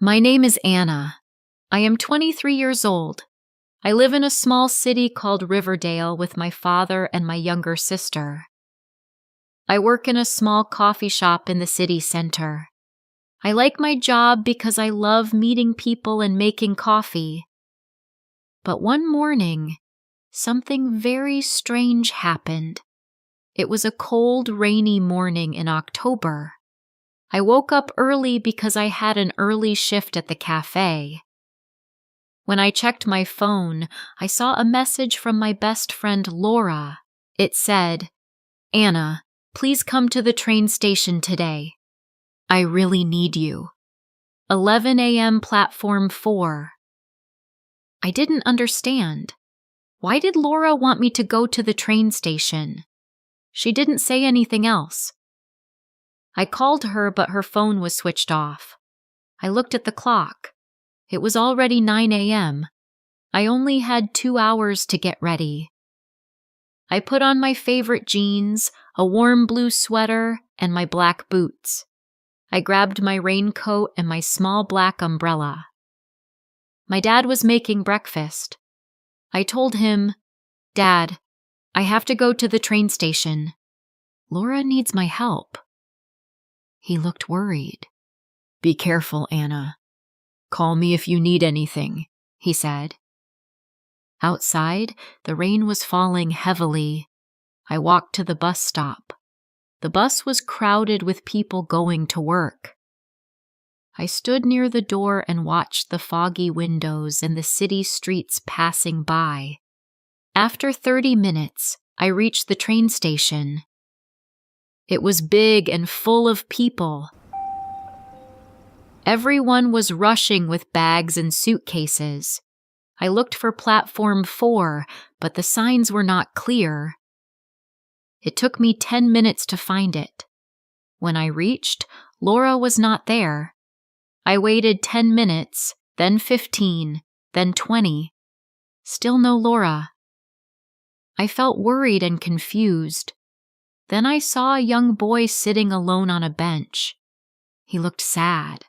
My name is Anna. I am 23 years old. I live in a small city called Riverdale with my father and my younger sister. I work in a small coffee shop in the city center. I like my job because I love meeting people and making coffee. But one morning, something very strange happened. It was a cold, rainy morning in October. I woke up early because I had an early shift at the cafe. When I checked my phone, I saw a message from my best friend Laura. It said, "Anna, please come to the train station today. I really need you. 11 a.m. platform 4. I didn't understand. Why did Laura want me to go to the train station? She didn't say anything else. I called her, but her phone was switched off. I looked at the clock. It was already 9 a.m. I only had 2 hours to get ready. I put on my favorite jeans, a warm blue sweater, and my black boots. I grabbed my raincoat and my small black umbrella. My dad was making breakfast. I told him, "Dad, I have to go to the train station. Laura needs my help." He looked worried. "Be careful, Anna. Call me if you need anything," he said. Outside, the rain was falling heavily. I walked to the bus stop. The bus was crowded with people going to work. I stood near the door and watched the foggy windows and the city streets passing by. After 30 minutes, I reached the train station. It was big and full of people. Everyone was rushing with bags and suitcases. I looked for platform 4, but the signs were not clear. It took me 10 minutes to find it. When I reached, Laura was not there. I waited 10 minutes, then 15, then 20. Still no Laura. I felt worried and confused. Then I saw a young boy sitting alone on a bench. He looked sad.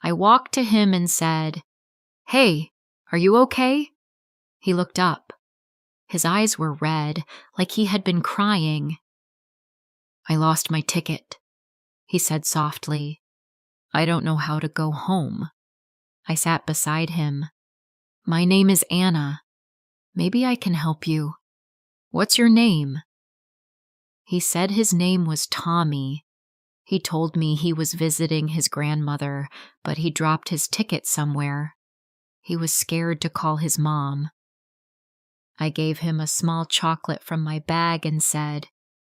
I walked to him and said, "Hey, are you okay?" He looked up. His eyes were red, like he had been crying. "I lost my ticket," he said softly. "I don't know how to go home." I sat beside him. "My name is Anna. Maybe I can help you. What's your name?" He said his name was Tommy. He told me he was visiting his grandmother, but he dropped his ticket somewhere. He was scared to call his mom. I gave him a small chocolate from my bag and said,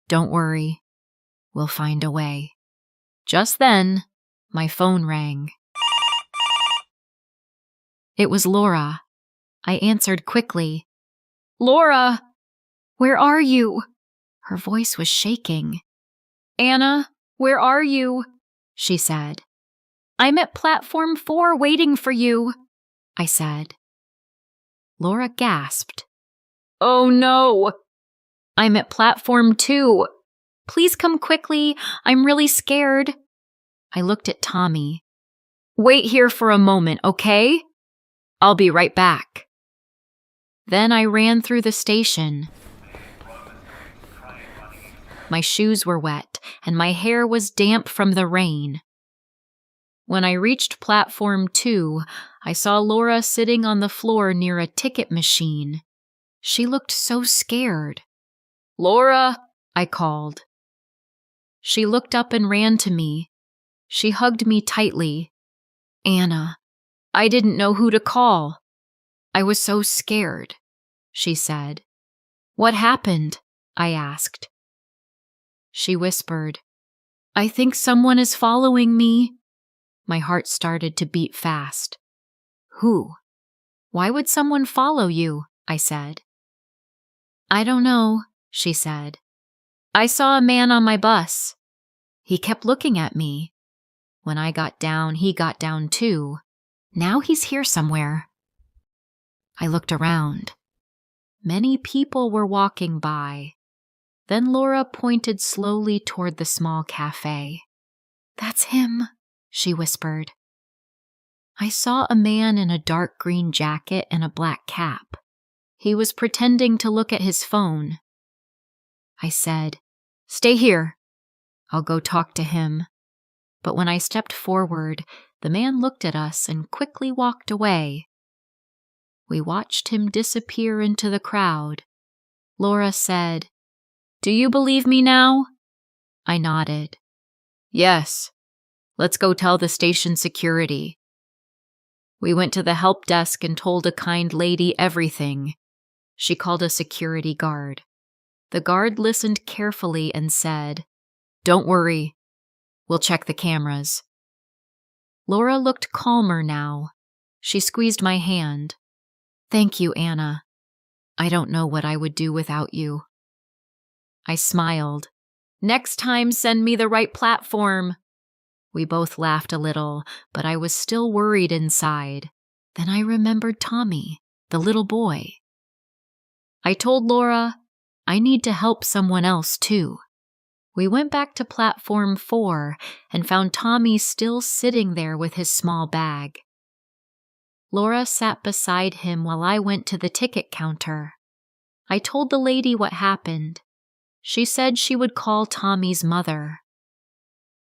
"Don't worry, we'll find a way." Just then, my phone rang. It was Laura. I answered quickly. "Laura, where are you?" Her voice was shaking. "Anna, where are you?" she said. "I'm at platform 4 waiting for you," I said. Laura gasped. "Oh no! I'm at platform 2. Please come quickly. I'm really scared." I looked at Tommy. "Wait here for a moment, okay? I'll be right back." Then I ran through the station. My shoes were wet, and my hair was damp from the rain. When I reached platform 2, I saw Laura sitting on the floor near a ticket machine. She looked so scared. "Laura," I called. She looked up and ran to me. She hugged me tightly. "Anna, I didn't know who to call. I was so scared," she said. "What happened?" I asked. She whispered, "I think someone is following me." My heart started to beat fast. "Who? Why would someone follow you?" I said. "I don't know," she said. "I saw a man on my bus. He kept looking at me. When I got down, he got down too. Now he's here somewhere." I looked around. Many people were walking by. Then Laura pointed slowly toward the small cafe. "That's him," she whispered. I saw a man in a dark green jacket and a black cap. He was pretending to look at his phone. I said, "Stay here. I'll go talk to him." But when I stepped forward, the man looked at us and quickly walked away. We watched him disappear into the crowd. Laura said, "Do you believe me now?" I nodded. "Yes. Let's go tell the station security." We went to the help desk and told a kind lady everything. She called a security guard. The guard listened carefully and said, "Don't worry. We'll check the cameras." Laura looked calmer now. She squeezed my hand. "Thank you, Anna. I don't know what I would do without you." I smiled. "Next time, send me the right platform." We both laughed a little, but I was still worried inside. Then I remembered Tommy, the little boy. I told Laura, I need to help someone else too. We went back to platform 4 and found Tommy still sitting there with his small bag. Laura sat beside him while I went to the ticket counter. I told the lady what happened. She said she would call Tommy's mother.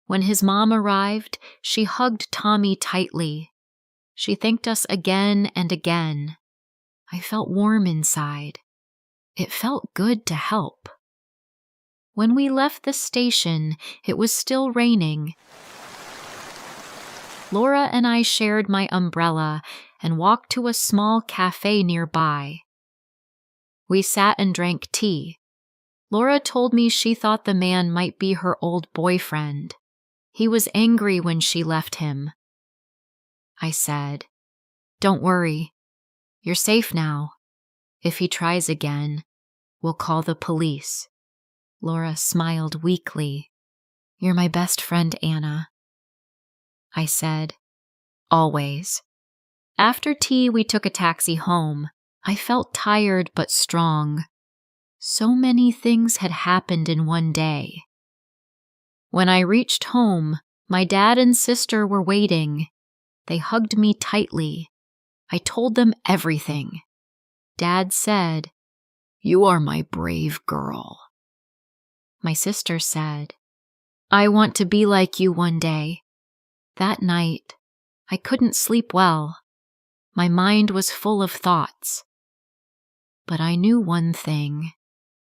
When his mom arrived, she hugged Tommy tightly. She thanked us again and again. I felt warm inside. It felt good to help. When we left the station, it was still raining. Laura and I shared my umbrella and walked to a small cafe nearby. We sat and drank tea. Laura told me she thought the man might be her old boyfriend. He was angry when she left him. I said, "Don't worry. You're safe now. If he tries again, we'll call the police." Laura smiled weakly. "You're my best friend, Anna." I said, "Always." After tea, we took a taxi home. I felt tired but strong. So many things had happened in one day. When I reached home, my dad and sister were waiting. They hugged me tightly. I told them everything. Dad said, "You are my brave girl." My sister said, "I want to be like you one day." That night, I couldn't sleep well. My mind was full of thoughts. But I knew one thing.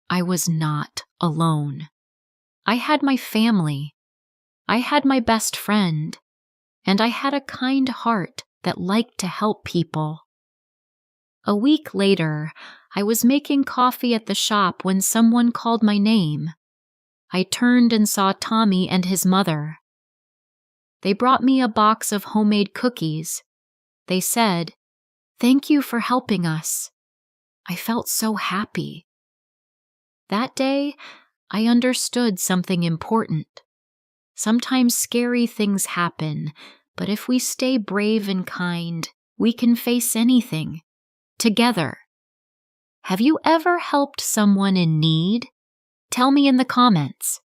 I was not alone. I had my family. I had my best friend. And I had a kind heart that liked to help people. A week later, I was making coffee at the shop when someone called my name. I turned and saw Tommy and his mother. They brought me a box of homemade cookies. They said, "Thank you for helping us." I felt so happy. That day, I understood something important. Sometimes scary things happen, but if we stay brave and kind, we can face anything, together. Have you ever helped someone in need? Tell me in the comments.